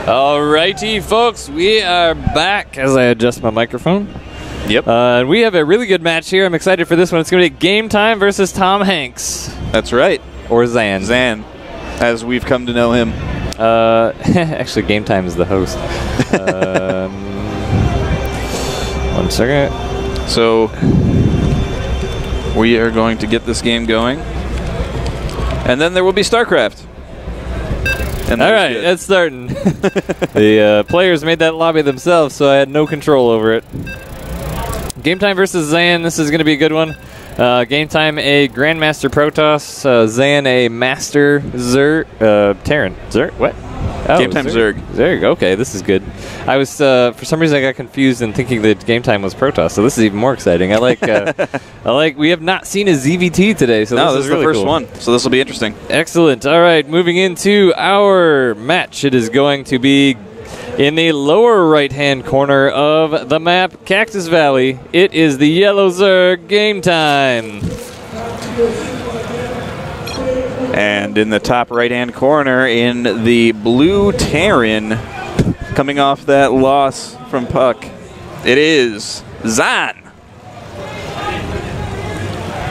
Alrighty, folks, we are back as I adjust my microphone. Yep. We have a really good match here. I'm excited for this one. It's going to be Game Time versus Tom Hanks. That's right. Or Zan. Zan, as we've come to know him. Actually, Game Time is the host. 1 second. So, we are going to get this game going. And then there will be StarCraft. All right, it's starting. The players made that lobby themselves, so I had no control over it. Game Time versus Zan. This is going to be a good one. Game Time, a Grandmaster Protoss. Zan, a Master Zerg. Terran. Zerg? What? Oh, Game Time Zerg. Zerg. Okay, this is good. I was for some reason I got confused in thinking that Game Time was Protoss, so this is even more exciting. I like. We have not seen a ZVT today, so no, this is the really first cool. one. So this will be interesting. Excellent. All right, moving into our match. It is going to be in the lower right-hand corner of the map, Cactus Valley. It is the Yellow Zerg. Game Time. And in the top right-hand corner, in the blue Terran, coming off that loss from Puck, it is Zan.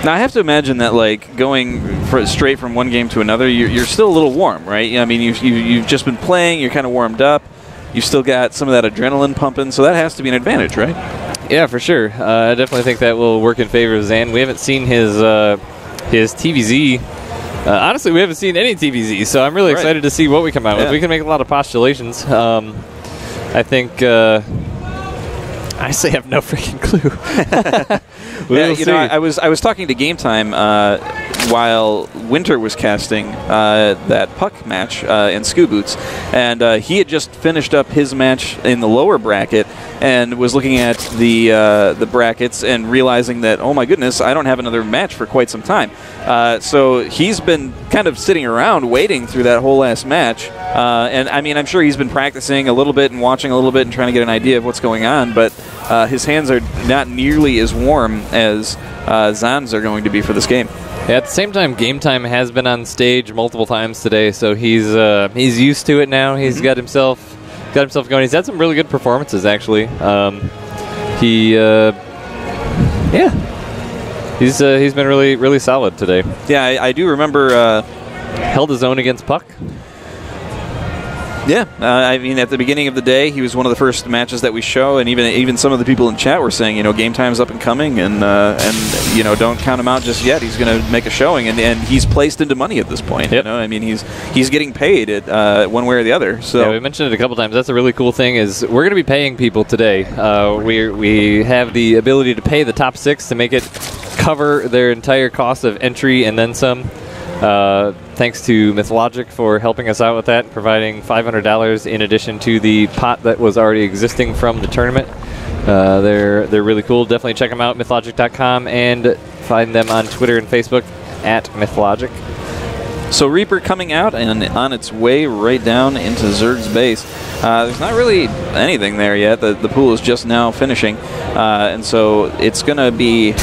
Now, I have to imagine that, like, going straight from one game to another, you're still a little warm, right? I mean, you've just been playing, you're kind of warmed up, you've still got some of that adrenaline pumping, so that has to be an advantage, right? Yeah, for sure. I definitely think that will work in favor of Zan. We haven't seen his TVZ. Honestly, we haven't seen any TVZ, so I'm really excited to see what we come out with. We can make a lot of postulations. I think I say I have no freaking clue. I was talking to Game Time while Winter was casting that Puck match in Scoo Boots, and he had just finished up his match in the lower bracket and was looking at the brackets and realizing that, oh my goodness, I don't have another match for quite some time. So he's been kind of sitting around waiting through that whole last match. And I mean, I'm sure he's been practicing a little bit and watching a little bit and trying to get an idea of what's going on, but his hands are not nearly as warm as Zan's are going to be for this game. Yeah, at the same time, Game Time has been on stage multiple times today, so he's used to it now. He's got himself going. He's had some really good performances, actually. He's been really solid today. Yeah, I do remember held his own against Puck. Yeah, I mean, at the beginning of the day, he was one of the first matches that we show, and even some of the people in chat were saying, Game Time's up and coming, and don't count him out just yet. He's going to make a showing, and he's placed into money at this point. Yep. I mean, he's getting paid at one way or the other. So yeah, we mentioned it a couple times. That's a really cool thing is we're going to be paying people today. We have the ability to pay the top 6 to make it cover their entire cost of entry and then some. Thanks to Mythologic for helping us out with that, providing $500 in addition to the pot that was already existing from the tournament. They're really cool. Definitely check them out, mythologic.com, and find them on Twitter and Facebook at Mythologic. So Reaper coming out and on its way right down into Zerg's base. There's not really anything there yet. The pool is just now finishing, and so it's going to be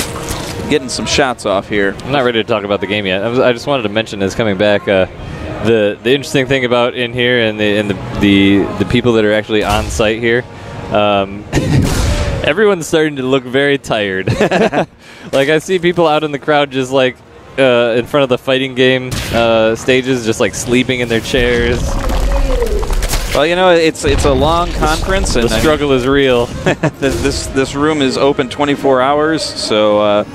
getting some shots off here. I'm not ready to talk about the game yet. I just wanted to mention as coming back the interesting thing about in here and the people that are actually on site here. Everyone's starting to look very tired. Like I see people out in the crowd just like in front of the fighting game stages, just like sleeping in their chairs. Well, it's a long conference, and the struggle is real. This room is open 24 hours, so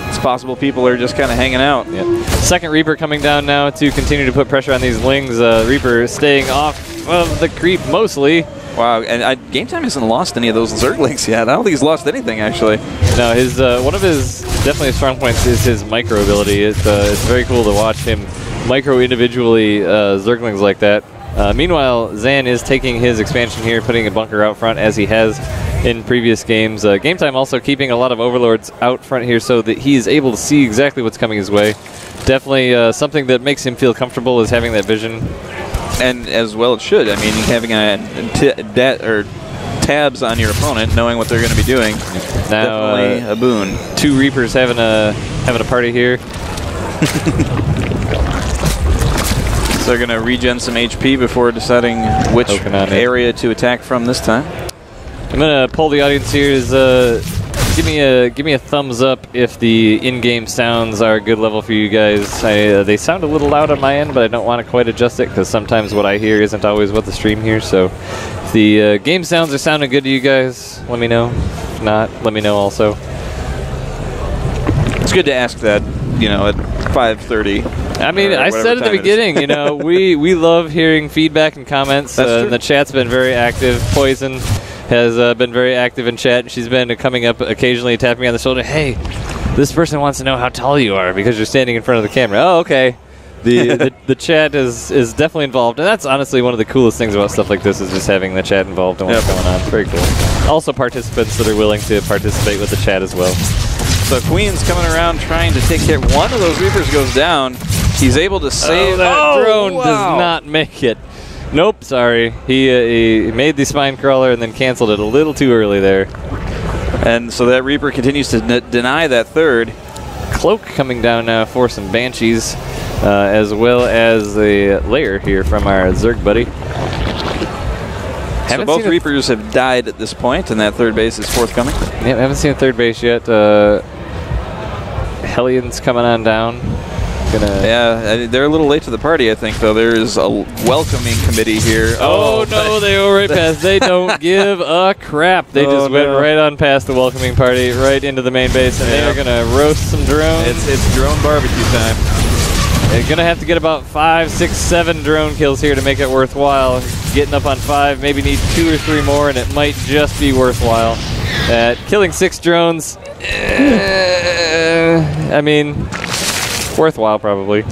it's possible people are just kind of hanging out. Yep. Second Reaper coming down now to continue to put pressure on these Lings. Reaper staying off of the creep mostly. Wow, and Game Time hasn't lost any of those Zerglings yet. I don't think he's lost anything, actually. No, his one of his definitely strong points is his micro ability. It's very cool to watch him micro individually Zerglings like that. Meanwhile, Zan is taking his expansion here, putting a bunker out front as he has in previous games. Game Time also keeping a lot of Overlords out front here so that he is able to see exactly what's coming his way. Definitely something that makes him feel comfortable is having that vision. And as well it should. I mean, having tabs on your opponent, knowing what they're going to be doing, now, definitely a boon. 2 Reapers having a party here. So they're going to regen some HP before deciding which area to attack from this time. I'm going to poll the audience here. Give me a thumbs up if the in-game sounds are a good level for you guys. They sound a little loud on my end, but I don't want to quite adjust it because sometimes what I hear isn't always what the stream hears. So if the game sounds are sounding good to you guys, let me know. If not, let me know also. It's good to ask that, you know, at 5:30. I mean, I said at the beginning, you know, we love hearing feedback and comments. And the chat's been very active. Poison has been very active in chat. She's been coming up occasionally, tapping me on the shoulder. Hey, this person wants to know how tall you are because you're standing in front of the camera. Oh, okay. The chat is definitely involved, and that's honestly one of the coolest things about stuff like this is just having the chat involved in what's going on. Very cool. Also, participants that are willing to participate with the chat as well. So Queen's coming around trying to take care. One of those Reapers goes down. He's able to save. That drone does not make it. Nope, sorry. He made the spine crawler and then canceled it a little too early there. And so that Reaper continues to deny that third. Cloak coming down now for some Banshees, as well as the layer here from our Zerg buddy. So both Reapers have died at this point, and that third base is forthcoming. Yeah, I haven't seen a third base yet. Hellions coming on down. Yeah, they're a little late to the party, I think, though. There's a welcoming committee here. Oh no, they go right past. They don't give a crap. They just went right on past the welcoming party, right into the main base, and they're going to roast some drones. It's drone barbecue time. They're going to have to get about 5, 6, 7 drone kills here to make it worthwhile. Getting up on 5, maybe need 2 or 3 more, and it might just be worthwhile. Killing 6 drones, I mean, worthwhile probably.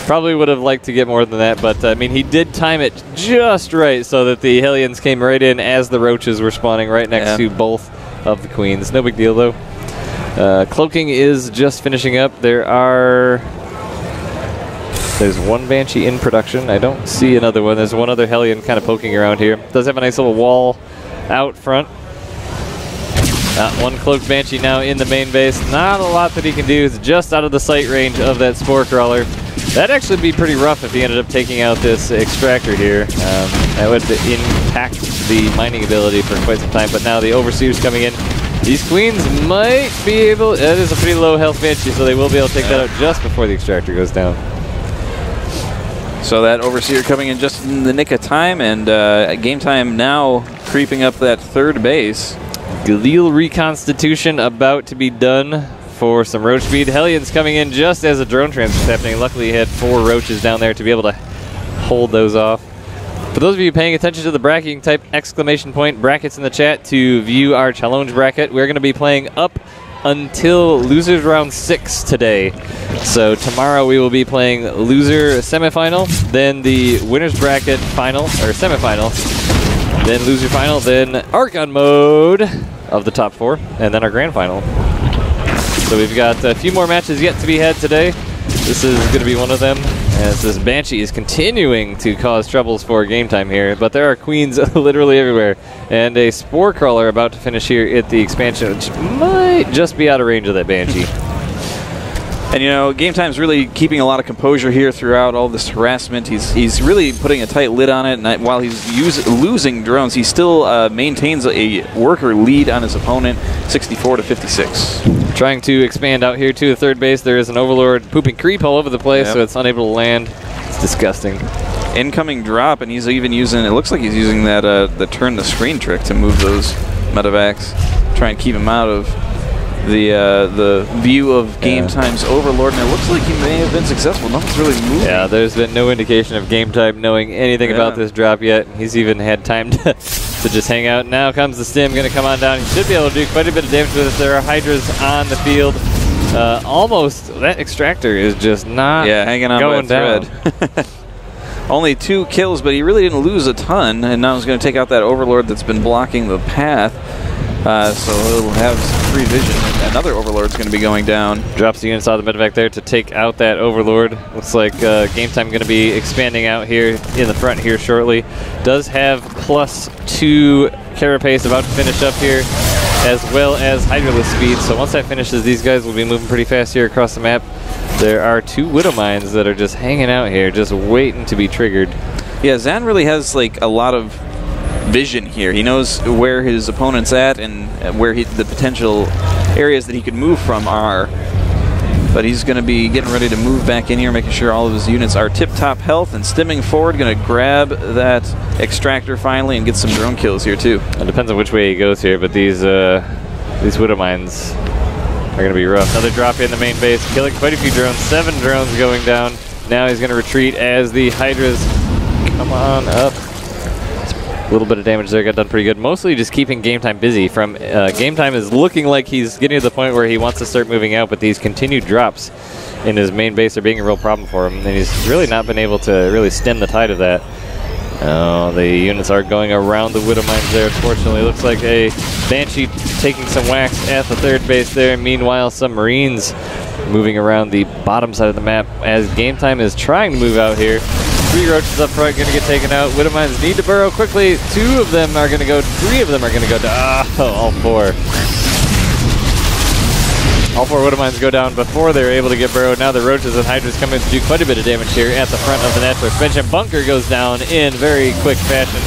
Probably would have liked to get more than that, but I mean, he did time it just right so that the Hellions came right in as the roaches were spawning right next to both of the Queens. No big deal though. Cloaking is just finishing up. There's one Banshee in production. I don't see another one. There's one other Hellion kind of poking around here. Does have a nice little wall out front. One Cloaked Banshee now in the main base. Not a lot that he can do. It's just out of the sight range of that Spore Crawler. That'd actually be pretty rough if he ended up taking out this Extractor here. That would impact the mining ability for quite some time, but now the Overseer's coming in. These Queens might be able... That is a pretty low health Banshee, so they will be able to take that out just before the Extractor goes down. So that Overseer coming in just in the nick of time, and Gametime now creeping up that third base. Galil Reconstitution about to be done for some roach speed. Hellions coming in just as a drone transfer is happening. Luckily he had 4 roaches down there to be able to hold those off. For those of you paying attention to the bracket, you can type exclamation point brackets in the chat to view our challenge bracket. We're going to be playing up until losers round 6 today. So tomorrow we will be playing loser semifinal, then the winners bracket final or semifinal, then loser final, then Archon mode of the top 4, and then our grand final. So we've got a few more matches yet to be had today. This is going to be one of them, as this Banshee is continuing to cause troubles for Gametime here. But there are Queens literally everywhere, and a Spore Crawler about to finish here at the expansion, which might just be out of range of that Banshee. And you know, Gametime's really keeping a lot of composure here throughout all this harassment. He's really putting a tight lid on it, and while he's losing drones, he still maintains a worker lead on his opponent, 64-56. Trying to expand out here to the third base. There is an Overlord pooping creep all over the place, so it's unable to land. It's disgusting. Incoming drop, and he's even using, it looks like he's using that the turn the screen trick to move those medevacs, try and keep him out of the view of Gametime's Overlord, and it looks like he may have been successful. Nothing's really moving. Yeah, there's been no indication of Gametime knowing anything about this drop yet. He's even had time to just hang out. Now comes the stim, going to come on down. He should be able to do quite a bit of damage with it. There are Hydras on the field. Almost, that Extractor is just not hanging on going by a thread. Only 2 kills, but he really didn't lose a ton, and now he's going to take out that Overlord that's been blocking the path. So he'll have some free vision. Another Overlord's going to be going down. Drops the units out of the medevac there to take out that Overlord. Looks like Gametime going to be expanding out here in the front here shortly. Does have +2 Carapace about to finish up here, as well as Hydralisk speed. So once that finishes, these guys will be moving pretty fast here across the map. There are 2 Widow Mines that are just hanging out here, just waiting to be triggered. Yeah, Zan really has like a lot of vision here. He knows where his opponent's at and where the potential areas that he could move from are. But he's going to be getting ready to move back in here, making sure all of his units are tip-top health, and stimming forward, going to grab that extractor finally and get some drone kills here too. It depends on which way he goes here, but these Widow Mines are going to be rough. Another drop in the main base, killing quite a few drones. 7 drones going down. Now he's going to retreat as the Hydras come on up. A little bit of damage there, got done pretty good. Mostly just keeping Gametime busy. From Gametime is looking like he's getting to the point where he wants to start moving out, but these continued drops in his main base are being a real problem for him, and he's really not been able to really stem the tide of that. Oh, the units are going around the Widow Mines there. Fortunately, looks like a Banshee taking some whacks at the 3rd base there. Meanwhile, some Marines moving around the bottom side of the map as Gametime is trying to move out here. 3 roaches up front, going to get taken out. Widow Mines need to burrow quickly. 2 of them are going to go. 3 of them are going to go down. Oh, all 4. All 4 Widow Mines go down before they're able to get burrowed. Now the roaches and Hydras come in to do quite a bit of damage here at the front of the natural expansion. Bunker goes down in very quick fashion.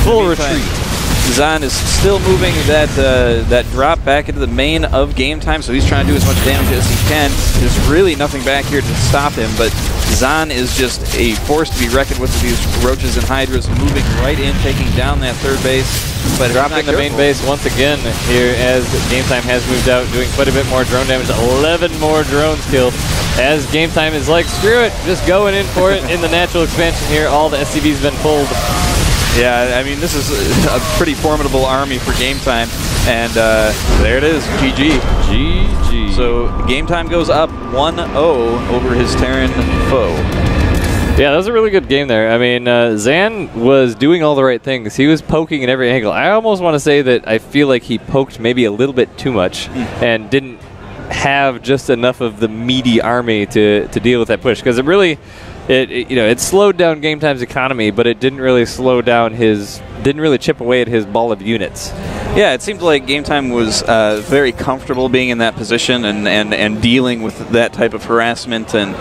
Full retreat. Zan is still moving that drop back into the main of Gametime, so he's trying to do as much damage as he can. There's really nothing back here to stop him, but Zan is just a force to be reckoned with these roaches and Hydras moving right in, taking down that 3rd base. But dropping the main base once again here as Gametime has moved out, doing quite a bit more drone damage. 11 more drones killed as Gametime is like, screw it, just going in for it in the natural expansion here. All the SCV's been pulled. Yeah, I mean, this is a pretty formidable army for Gametime, and there it is, GG. GG. So Gametime goes up 1-0 over his Terran foe. Yeah, that was a really good game there. I mean, Zan was doing all the right things. He was poking at every angle. I almost want to say that I feel like he poked maybe a little bit too much and didn't have just enough of the meaty army to deal with that push, because it really... It slowed down Gametime's economy, but it didn't really slow down didn't really chip away at his ball of units. Yeah, it seemed like Gametime was very comfortable being in that position and dealing with that type of harassment and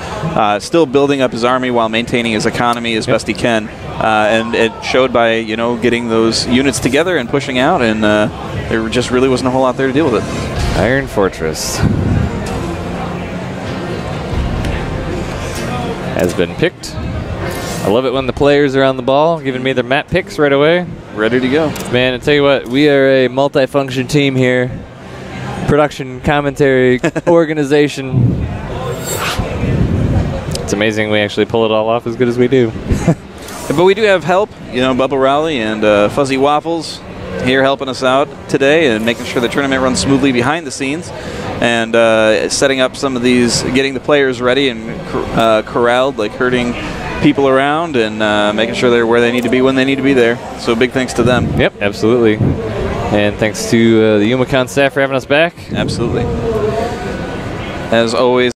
still building up his army while maintaining his economy as best he can. And it showed by, getting those units together and pushing out, and there just really wasn't a whole lot there to deal with it. Iron Fortress has been picked. I love it when the players are on the ball, giving me their map picks right away. Ready to go. Man, I tell you what, we are a multi-function team here. Production, commentary, organization. It's amazing we actually pull it all off as good as we do. But we do have help, Bubba Raleigh and Fuzzy Waffles here helping us out today and making sure the tournament runs smoothly behind the scenes, and setting up some of these, getting the players ready and corralled, like herding people around and making sure they're where they need to be when they need to be there. So big thanks to them. Yep, absolutely. And thanks to the Youmacon staff for having us back. Absolutely. As always.